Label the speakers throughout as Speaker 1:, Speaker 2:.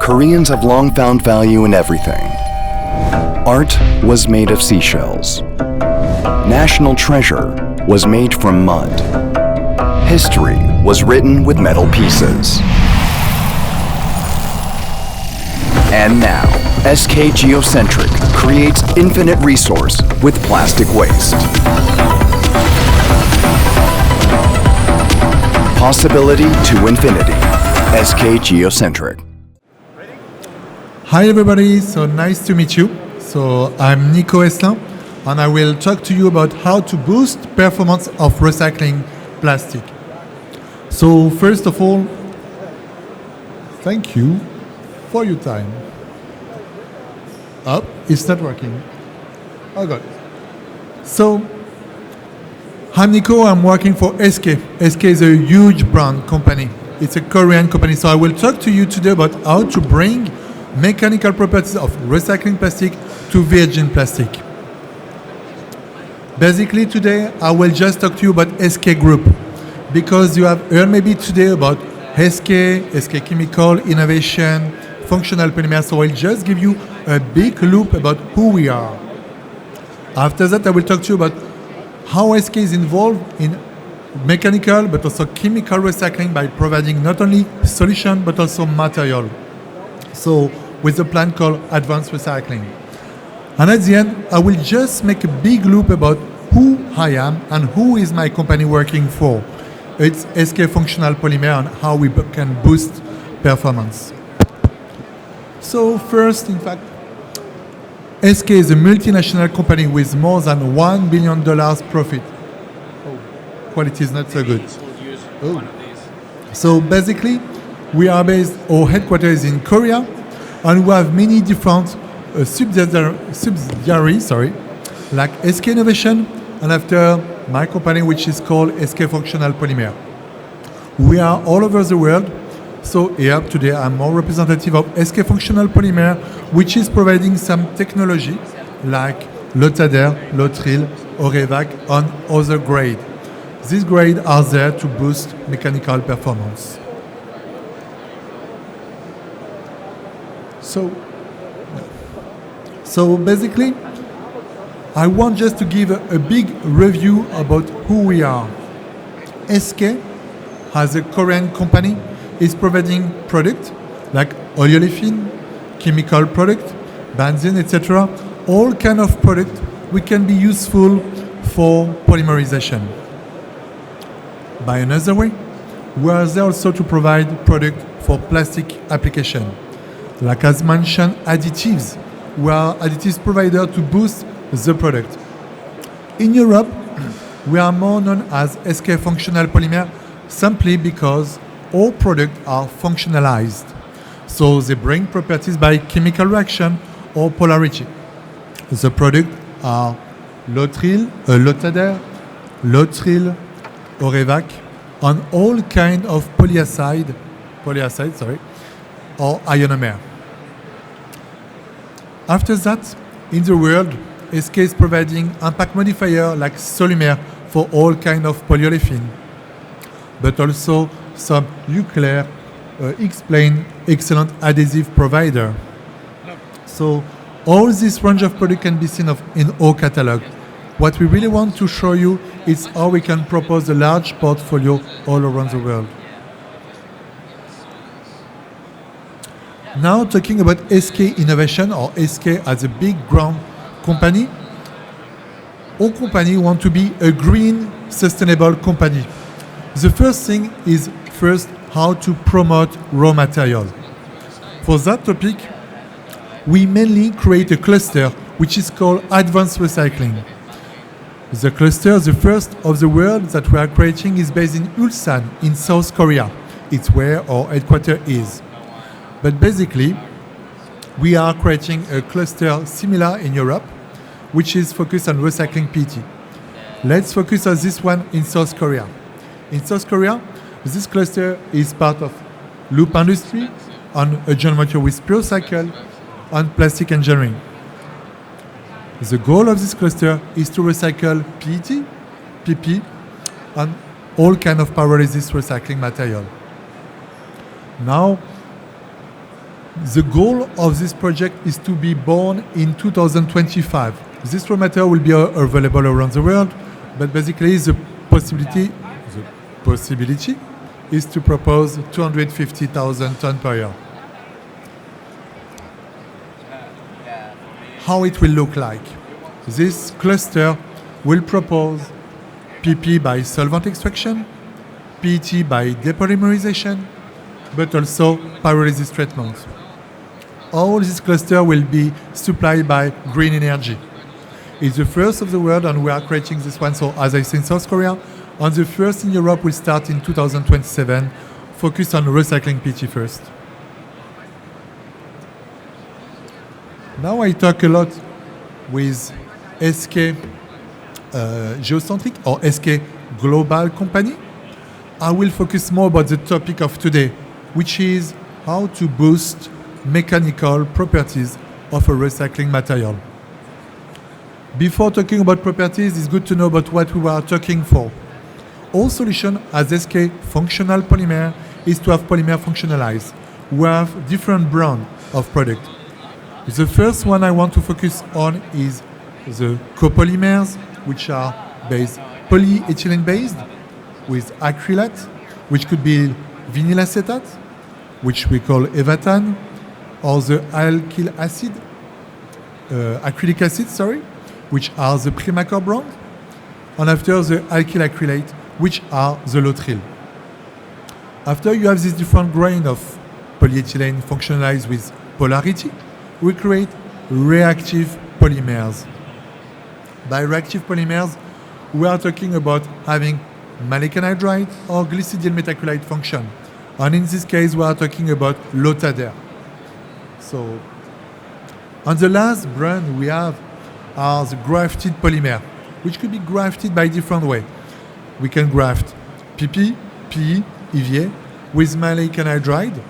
Speaker 1: Koreans have long found value in everything. Art was made of seashells. National treasure was made from mud. History was written with metal pieces. And now, SK Geocentric creates infinite resource with plastic waste. Possibility to infinity. SK Geocentric.
Speaker 2: Hi everybody, so nice to meet you. So I'm Nico Eslin and I will talk to you about how to boost performance of recycling plastic. So first of all, thank you for your time. Oh, it's not working. Oh God. So I'm Nico, I'm working for SK. SK is a huge brand company. It's a Korean company. So I will talk to you today about how to bring mechanical properties of recycling plastic to virgin plastic. Basically today I will just talk to you about SK Group because you have heard maybe today about SK Chemical, Innovation, Functional Polymer. So I'll just give you a big loop about who we are. After that I will talk to you about how SK is involved in mechanical but also chemical recycling by providing not only solution but also material. So with a plan called Advanced Recycling. And at the end, I will just make a big loop about who I am and who is my company working for. It's SK Functional Polymer and how we can boost performance. So first, in fact, SK is a multinational company with more than $1 billion profit. Oh, quality is not so good. Oh. So basically, we are based, our headquarters is in Korea, and we have many different subsidiaries, like SK Innovation, and after my company, which is called SK Functional Polymer. We are all over the world. So here today, I'm more representative of SK Functional Polymer, which is providing some technology like low-tadder, low-trill, Orevac, and other grades. These grades are there to boost mechanical performance. So basically, I want just to give a big review about who we are. SK, as a Korean company, is providing products like olefin, chemical product, benzene, etc. All kind of product we can be useful for polymerization. By another way, we are there also to provide product for plastic application. Like as mentioned, additives. We are additives provider to boost the product. In Europe, we are more known as SK Functional Polymer simply because all products are functionalized. So they bring properties by chemical reaction or polarity. The products are low-trill, low-tadder, low-trill, Orevac, and all kind of polyacid, or ionomer. After that, in the world, SK is providing impact modifier like Polymer for all kind of polyolefin, but also some nuclear explain excellent adhesive provider. So all this range of product can be seen in our catalog. What we really want to show you is how we can propose a large portfolio all around the world. Now talking about SK Innovation or SK as a big ground company, our company wants to be a green, sustainable company. The first thing is how to promote raw material. For that topic, we mainly create a cluster which is called Advanced Recycling. The cluster, the first of the world that we are creating, is based in Ulsan in South Korea. It's where our headquarters is. But basically, we are creating a cluster similar in Europe, which is focused on recycling PET. Let's focus on this one in South Korea. In South Korea, this cluster is part of loop industry, on a joint venture with Pure Cycle, and plastic engineering. The goal of this cluster is to recycle PET, PP, and all kind of pyrolysis recycling material. Now, The goal of this project is to be born in 2025. This raw material will be available around the world, but basically the possibility is to propose 250,000 tons per year. How it will look like. This cluster will propose PP by solvent extraction, PET by depolymerization, but also pyrolysis treatment. All this cluster will be supplied by green energy. It's the first of the world and we are creating this one. So as I said in South Korea, and the first in Europe will start in 2027, focused on recycling PET first. Now I talk a lot with SK Geocentric or SK Global Company. I will focus more about the topic of today, which is how to boost mechanical properties of a recycling material. Before talking about properties, it's good to know about what we are talking for. All solution as SK functional polymer is to have polymer functionalized. We have different brand of product. The first one I want to focus on is the copolymers, which are polyethylene based with acrylate, which could be vinyl acetate, which we call Evatan, or the alkyl acid, acrylic acid, which are the Primacor brand, and after the alkyl acrylate, which are the Lotril. After you have this different grain of polyethylene functionalized with polarity, we create reactive polymers. By reactive polymers, we are talking about having maleic anhydride or glycidyl methacrylate function. And in this case, we are talking about Lotader. So, and the last brand we have are the grafted polymer, which could be grafted by different way. We can graft PP, PE, EVA with maleic anhydride.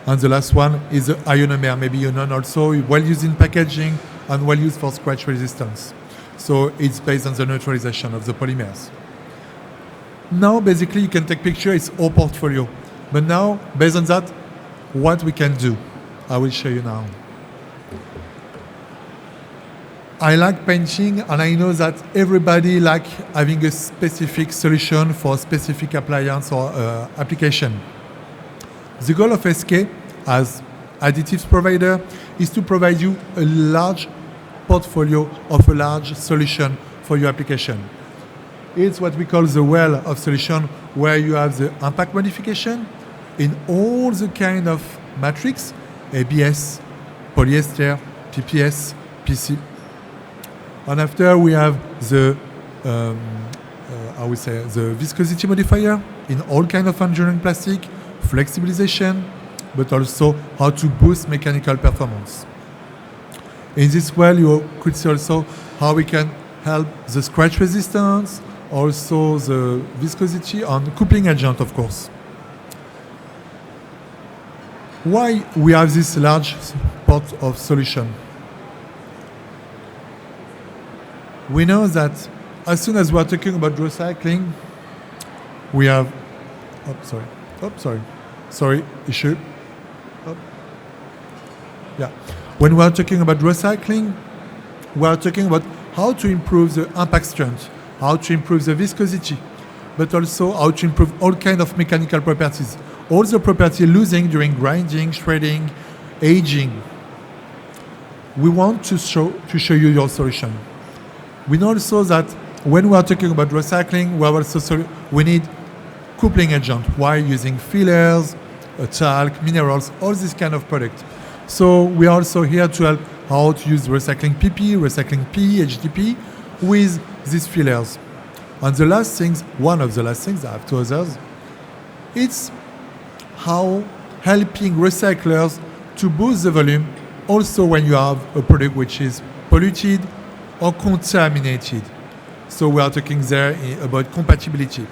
Speaker 2: And the last one is the ionomer, maybe you know also, well used in packaging and well used for scratch resistance. So it's based on the neutralization of the polymers. Now basically you can take picture, it's our portfolio. But now, based on that, what we can do, I will show you now. I like painting and I know that everybody like having a specific solution for a specific appliance or application. The goal of SK as additives provider is to provide you a large portfolio of a large solution for your application. It's what we call the well of solution, where you have the impact modification in all the kind of matrix, ABS, polyester, PPS, PC. And after we have the the viscosity modifier in all kind of engineering plastic, flexibilization, but also how to boost mechanical performance. In this way, you could see also how we can help the scratch resistance, also the viscosity and coupling agent, of course. Why we have this large pot of solution? We know that as soon as we are talking about recycling, we have, issue. Yeah. When we are talking about recycling, we are talking about how to improve the impact strength, how to improve the viscosity, but also how to improve all kinds of mechanical properties. All the property losing during grinding, shredding, aging. We want to show you your solution. We know also that when we are talking about recycling, we need coupling agent. Why? Using fillers, talc, minerals, all this kind of product. So we are also here to help how to use recycling PP, recycling P, HDP with these fillers. And the last things, one of the last things, I have two others, it's how helping recyclers to boost the volume also when you have a product which is polluted or contaminated. So we are talking there about compatibility.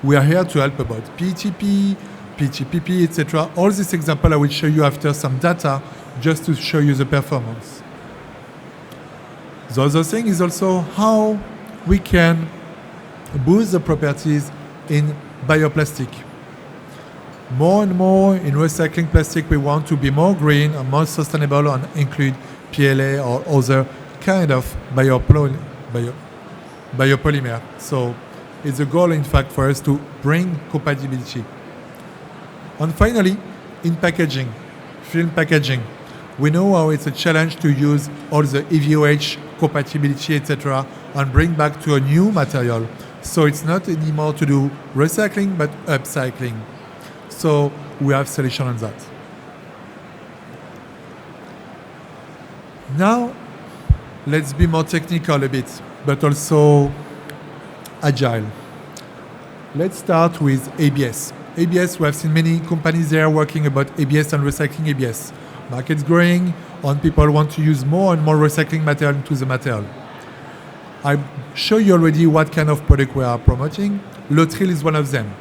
Speaker 2: We are here to help about PTP, PTPP, etc. All these examples I will show you after some data just to show you the performance. The other thing is also how we can boost the properties in bioplastic. More and more in recycling plastic, we want to be more green and more sustainable and include PLA or other kind of biopolymer. So it's a goal, in fact, for us to bring compatibility. And finally, in packaging, film packaging, we know how it's a challenge to use all the EVOH compatibility, etc., and bring back to a new material. So it's not anymore to do recycling, but upcycling. So we have solution on that. Now, let's be more technical a bit, but also agile. Let's start with ABS. ABS, we have seen many companies there working about ABS and recycling ABS. Market's growing, and people want to use more and more recycling material into the material. I show you already what kind of product we are promoting. Low-trill is one of them.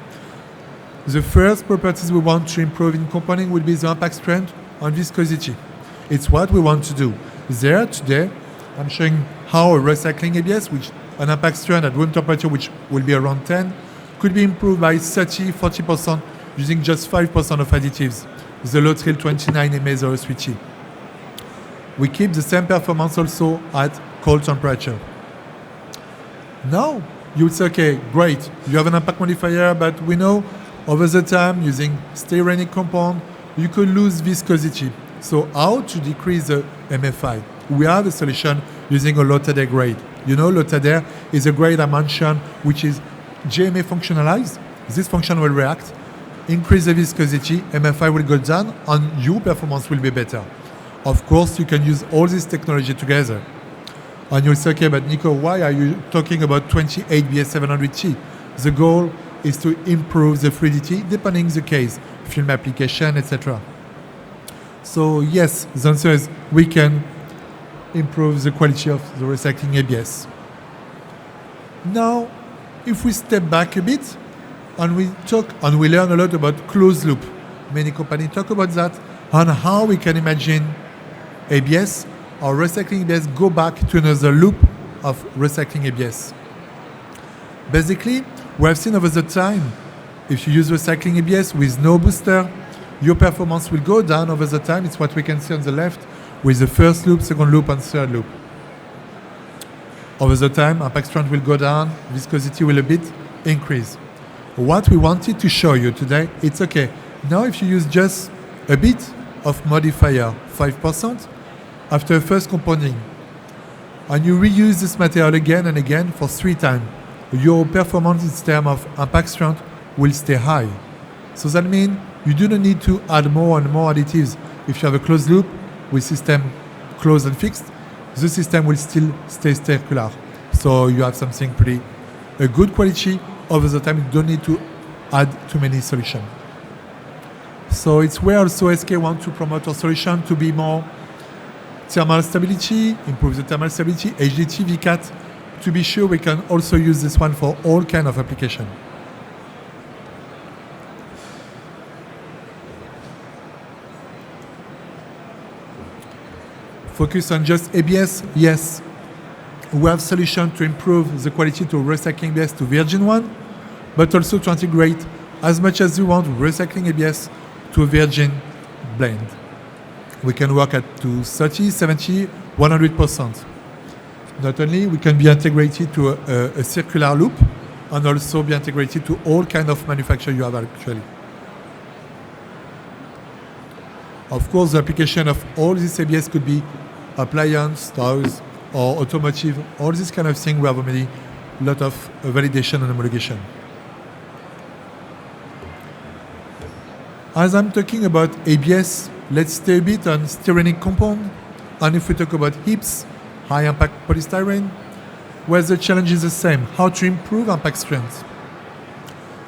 Speaker 2: The first properties we want to improve in compounding will be the impact strength and viscosity. It's what we want to do. There today, I'm showing how a recycling ABS, which an impact strength at room temperature, which will be around 10, could be improved by 30-40% using just 5% of additives. The low-trill 29 MA03T. We keep the same performance also at cold temperature. Now, you would say, okay, great, you have an impact modifier, but we know over the time, using styrenic compound, you could lose viscosity. So how to decrease the MFI? We have a solution using a Lotadere grade. You know, Lotadere is a grade I mentioned, which is GMA functionalized. This function will react, increase the viscosity, MFI will go down, and your performance will be better. Of course, you can use all this technology together. And you'll say, okay, but Nico, why are you talking about 28 BS700T? The goal is to improve the fluidity, depending the case, film application, etc. So yes, the answer is we can improve the quality of the recycling ABS. Now, if we step back a bit, and we talk and we learn a lot about closed loop. Many companies talk about that, and how we can imagine ABS or recycling ABS go back to another loop of recycling ABS. Basically, we have seen over the time, if you use recycling ABS with no booster, your performance will go down over the time. It's what we can see on the left with the first loop, second loop, and third loop. Over the time, impact strength will go down, viscosity will a bit increase. What we wanted to show you today, it's okay. Now if you use just a bit of modifier, 5%, after first compounding, and you reuse this material again and again for 3 times, your performance in terms of impact strength will stay high. So that means you do not need to add more and more additives. If you have a closed loop with system closed and fixed, the system will still stay circular. So you have something pretty a good quality. Over the time, you don't need to add too many solutions. So it's where also SK want to promote our solution to be more thermal stability, improve the thermal stability, HDT, VCAT. To be sure, we can also use this one for all kind of application. Focus on just ABS? Yes. We have solution to improve the quality to recycling ABS to virgin one, but also to integrate as much as you want recycling ABS to a virgin blend. We can work at to 30, 70, 100%. Not only we can be integrated to a circular loop, and also be integrated to all kind of manufacture you have actually. Of course, the application of all this ABS could be appliance, toys, or automotive, all this kind of thing. We have already a lot of validation and homologation. As I'm talking about ABS, let's stay a bit on styrenic compound. And if we talk about HIPS, high impact polystyrene, where the challenge is the same, how to improve impact strength.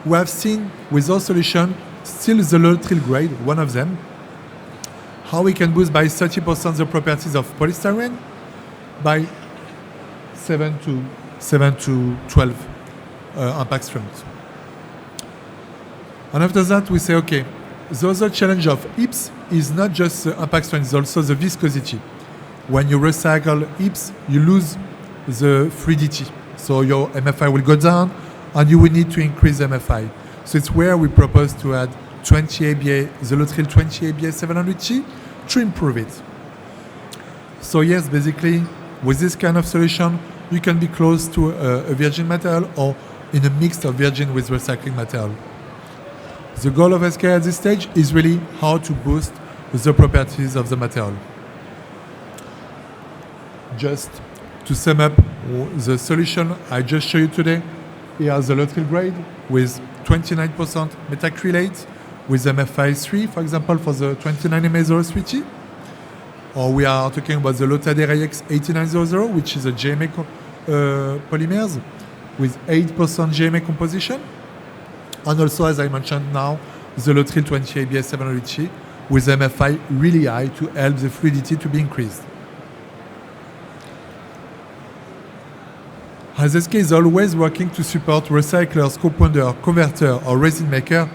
Speaker 2: We have seen with our solution, still the low-trill grade, one of them, how we can boost by 30% the properties of polystyrene by 7 to 12 impact strength. And after that, we say, okay, the other challenge of HIPS is not just the impact strength, it's also the viscosity. When you recycle HIPS, you lose the fluidity. So your MFI will go down, and you will need to increase MFI. So it's where we propose to add 20 ABA, the Lotril 20 ABA 700T to improve it. So yes, basically, with this kind of solution, you can be close to a virgin material or in a mix of virgin with recycling material. The goal of SK at this stage is really how to boost the properties of the material. Just to sum up the solution I just showed you today, here are the Lotril grade with 29% methacrylate with MFI3, for example, for the 29MA03T. Or we are talking about the Lotader AX8900, which is a JMA polymers with 8% JMA composition. And also, as I mentioned now, the Lotril 20 ABS 700T with MFI really high to help the fluidity to be increased. As SK is always working to support recyclers, compounder, converter, or resin maker,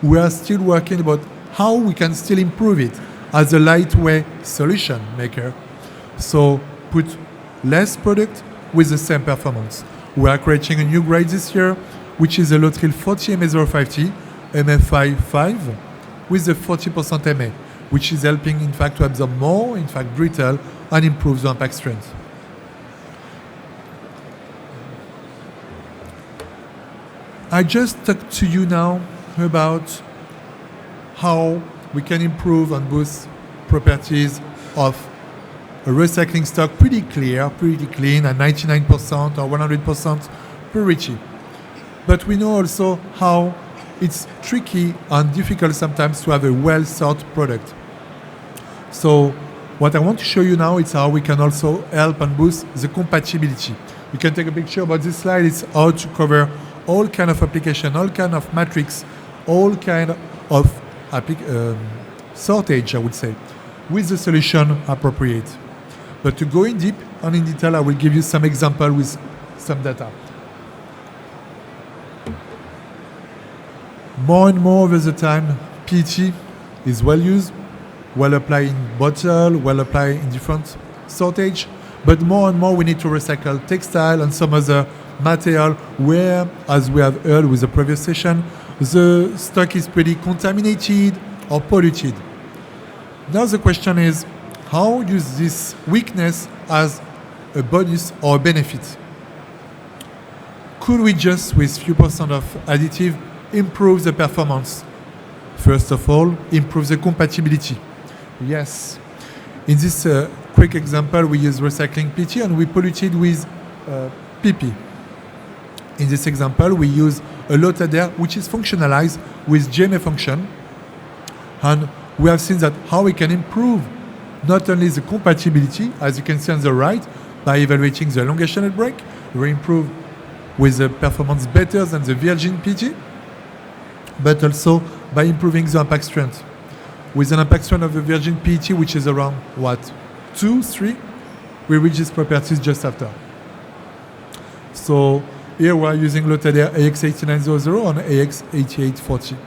Speaker 2: we are still working about how we can still improve it as a lightweight solution maker. So put less product with the same performance. We are creating a new grade this year, which is a Lotril 40MA05T MFI 5 with a 40% MA, which is helping in fact to absorb more, in fact brittle, and improve the impact strength. I just talked to you now about how we can improve and boost properties of a recycling stock pretty clear, pretty clean at 99% or 100% purity. But we know also how it's tricky and difficult sometimes to have a well-thought product. So what I want to show you now is how we can also help and boost the compatibility. You can take a picture about this slide. It's how to cover all kind of application, all kind of matrix, all kind of sortage, I would say, with the solution appropriate. But to go in deep and in detail, I will give you some example with some data. More and more over the time, PET is well used, well applied in bottle, well applied in different sortage, but more and more we need to recycle textile and some other material where, as we have heard with the previous session, the stock is pretty contaminated or polluted. Now the question is, how use this weakness as a bonus or a benefit? Could we just, with few percent of additive, improve the performance? First of all, improve the compatibility. Yes. In this quick example, we use recycling PET and we polluted with PP. In this example, we use a Lotader which is functionalized with JMA function. And we have seen that how we can improve not only the compatibility, as you can see on the right, by evaluating the elongation at break, we improve with the performance better than the virgin PET, but also by improving the impact strength. With an impact strength of the virgin PET, which is around, 2, 3, we reach these properties just after. So here we are using Lotader AX8900 and AX8840.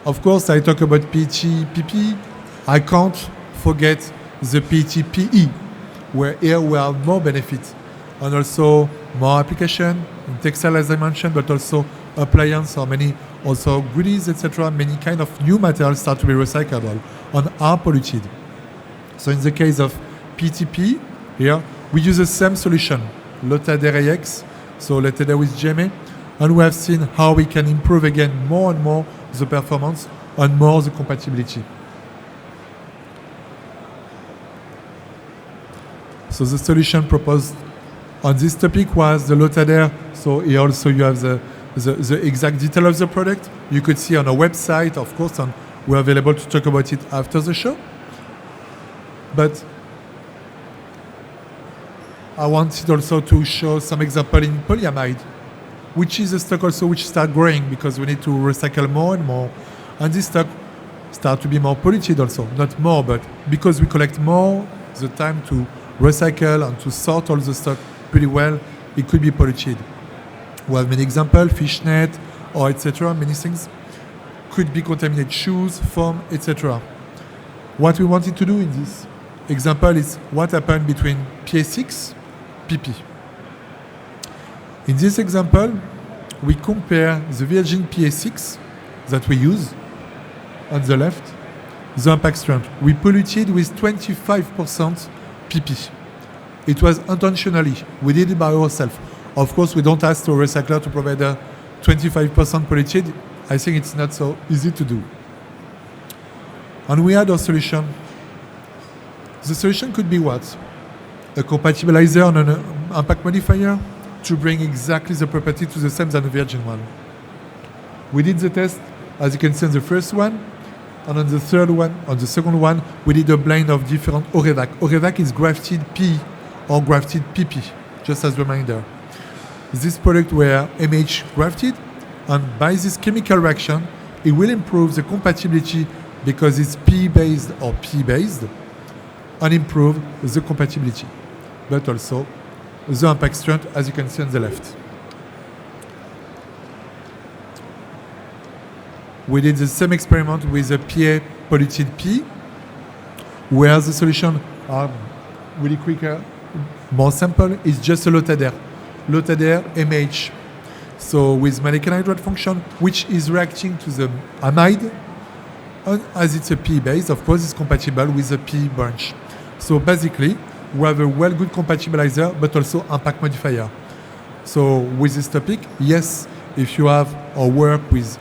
Speaker 2: Of course, I talk about PET PP. I can't forget the PET PE, where here we have more benefits and also more application in textile, as I mentioned, but also appliance or many also goodies, etc. Many kind of new materials start to be recyclable and are polluted. So in the case of PTP, here we use the same solution, Lotader AX, so Lotader with JMA, and we have seen how we can improve again more and more the performance and more the compatibility. So the solution proposed on this topic was the Lotader. So here also you have the exact detail of the product. You could see on our website, of course, and we're available to talk about it after the show. But I wanted also to show some example in polyamide, which is a stock also which start growing because we need to recycle more and more. And this stock start to be more polluted also. Not more, but because we collect more, the time to recycle and to sort all the stock pretty well, it could be polluted. We have many examples, fishnet or etc. Many things could be contaminated, shoes, foam, etc. What we wanted to do in this example is what happened between PA6, PP. In this example, we compare the virgin PA6 that we use on the left, the impact strength. We polluted with 25% PP. It was intentionally. We did it by ourselves. Of course, we don't ask the recycler to provide a 25% polluted. I think it's not so easy to do. And we had a solution. The solution could be what? A compatibilizer and an impact modifier to bring exactly the property to the same than the virgin one. We did the test, as you can see on the first one, and on the third one, on the second one, we did a blend of different Orevac. Orevac is grafted PE or grafted PP, just as a reminder. This product were MH grafted, and by this chemical reaction, it will improve the compatibility because it's PE-based or P-based, and improve the compatibility, but also the impact strength, as you can see on the left. We did the same experiment with a PA polluted P, where the solution are really quicker, more simple. It's just a Lotader MH. So with maleic anhydride function, which is reacting to the amide, and as it's a P base, of course, it's compatible with the P branch. So basically, we have a well good compatibilizer, but also impact modifier. So with this topic, yes, if you have or work with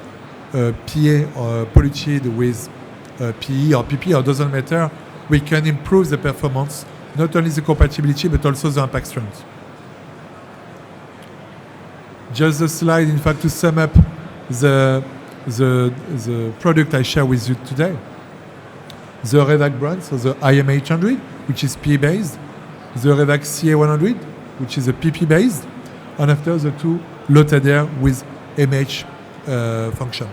Speaker 2: PA or polluted with PE or PP, or doesn't matter, we can improve the performance, not only the compatibility, but also the impact strength. Just the slide, in fact, to sum up the product I share with you today. The Orevac brand, so the IM800, which is PE-based, the Orevac CA100, which is a PP-based, and after the two Lotader with MH function.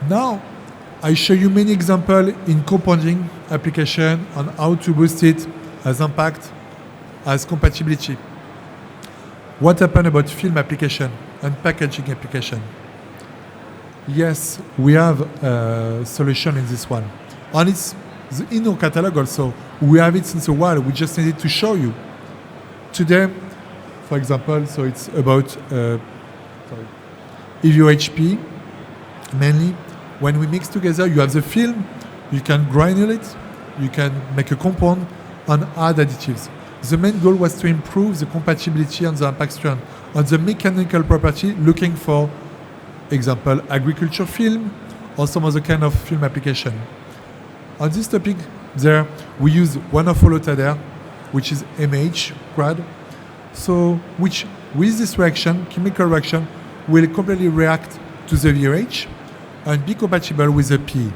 Speaker 2: Now, I show you many examples in compounding application on how to boost it as impact, as compatibility. What happened about film application and packaging application? Yes, we have a solution in this one. And it's in our catalog also. We have it since a while. We just needed to show you. Today, for example, so it's about EVOHP, mainly. When we mix together, you have the film, you can granule it, you can make a compound, and add additives. The main goal was to improve the compatibility and the impact strength on the mechanical property, looking for, example, agriculture film or some other kind of film application. On this topic, there we use one of our Lotader, which is MH grad. So, which with this reaction, chemical reaction, will completely react to the VOH and be compatible with the PE.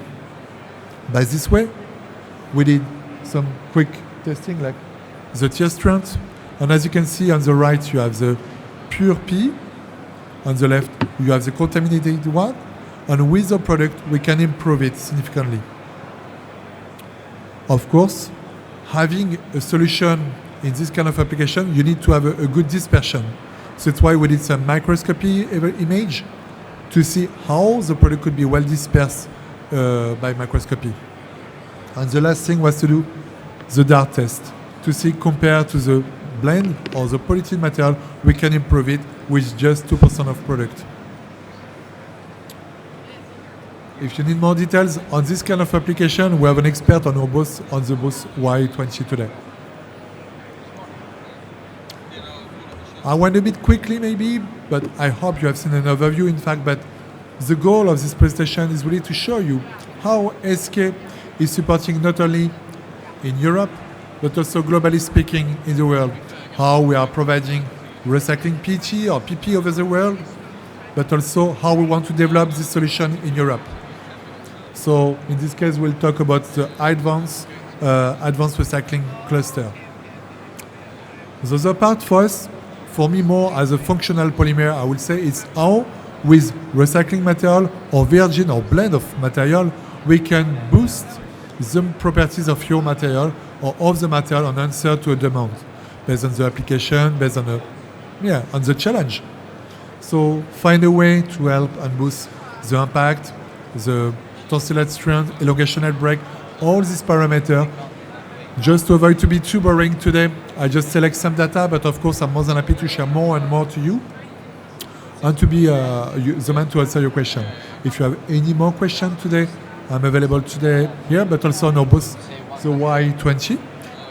Speaker 2: By this way, we did some quick testing like the tear strength, and as you can see on the right you have the pure PE, on the left you have the contaminated one, and with the product we can improve it significantly. Of course, having a solution in this kind of application, you need to have a good dispersion. So that's why we did some microscopy image to see how the product could be well dispersed by microscopy. And the last thing was to do the dart test to see compared to the blend or the polluted material, we can improve it with just 2% of product. If you need more details on this kind of application, we have an expert on our booth, on the booth Y20 today. I went a bit quickly maybe, but I hope you have seen an overview in fact, but the goal of this presentation is really to show you how SK is supporting not only in Europe, but also globally speaking in the world, how we are providing recycling PET or PP over the world, but also how we want to develop this solution in Europe. So in this case, we'll talk about the advanced recycling cluster. The other part for us, for me more as a functional polymer, I would say it's how with recycling material or virgin or blend of material, we can boost the properties of your material or of the material and answer to a demand based on the application, based on on the challenge. So find a way to help and boost the impact, the tensile strength, elongation head break, all these parameters Just to avoid to be too boring today, I just select some data, but of course I'm more than happy to share more and more to you and to be the man to answer your question. If you have any more questions today, I'm available today here, but also on our booth, the Y20,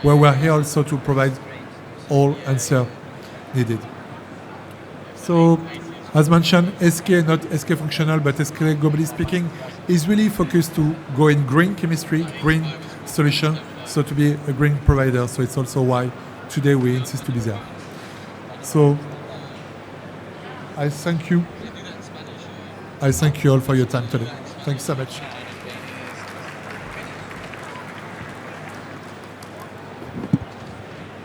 Speaker 2: where we're here also to provide all answer needed. So, as mentioned, SK, not SK functional, but SK globally speaking, is really focused to go in green chemistry, green solution, so to be a green provider. So it's also why today we insist to be there. So I thank you. I thank you all for your time today. Thanks so much.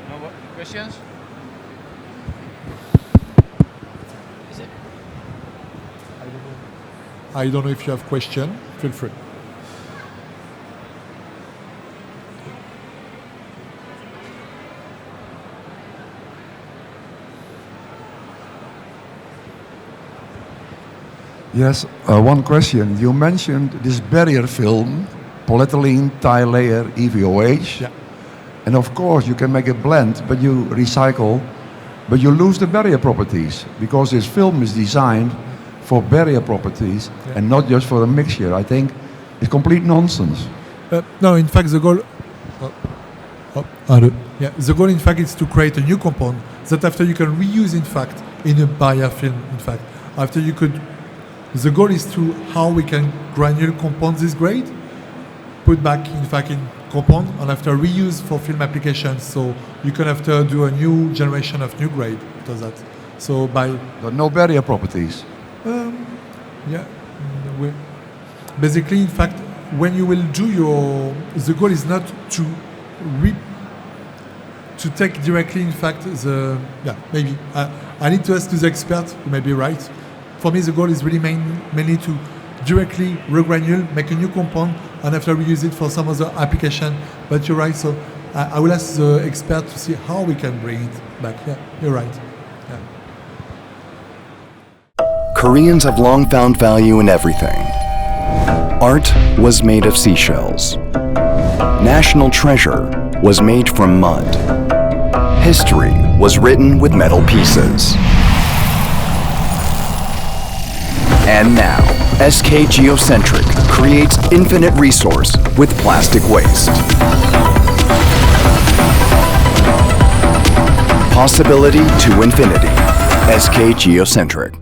Speaker 3: No more questions?
Speaker 2: I don't know if you have question. Feel free.
Speaker 4: Yes, one question. You mentioned this barrier film, polyethylene, tie layer, EVOH.
Speaker 2: Yeah.
Speaker 4: And of course you can make a blend, but you recycle, but you lose the barrier properties because this film is designed for barrier properties and not just for a mixture. I think it's complete nonsense.
Speaker 2: No, in fact, the goal. Yeah, the goal, in fact, is to create a new compound that after you can reuse, in fact, in a barrier film. In fact, after you could. The goal is to how we can granule compound this grade, put back, in fact, in compound, and after reuse for film applications. So you can after do a new generation of new grade after that. So by
Speaker 4: But no barrier properties.
Speaker 2: yeah, basically, in fact, when you will do your, the goal is not to to take directly, in fact, maybe I need to ask to the expert. You may be right. For me, the goal is really mainly to directly regranule, make a new compound, and after reuse it for some other application. But you're right. So I will ask the expert to see how we can bring it back. Yeah, you're right. Yeah.
Speaker 1: Koreans have long found value in everything. Art was made of seashells. National treasure was made from mud. History was written with metal pieces. And now, SK Geocentric creates infinite resource with plastic waste. Possibility to infinity. SK Geocentric.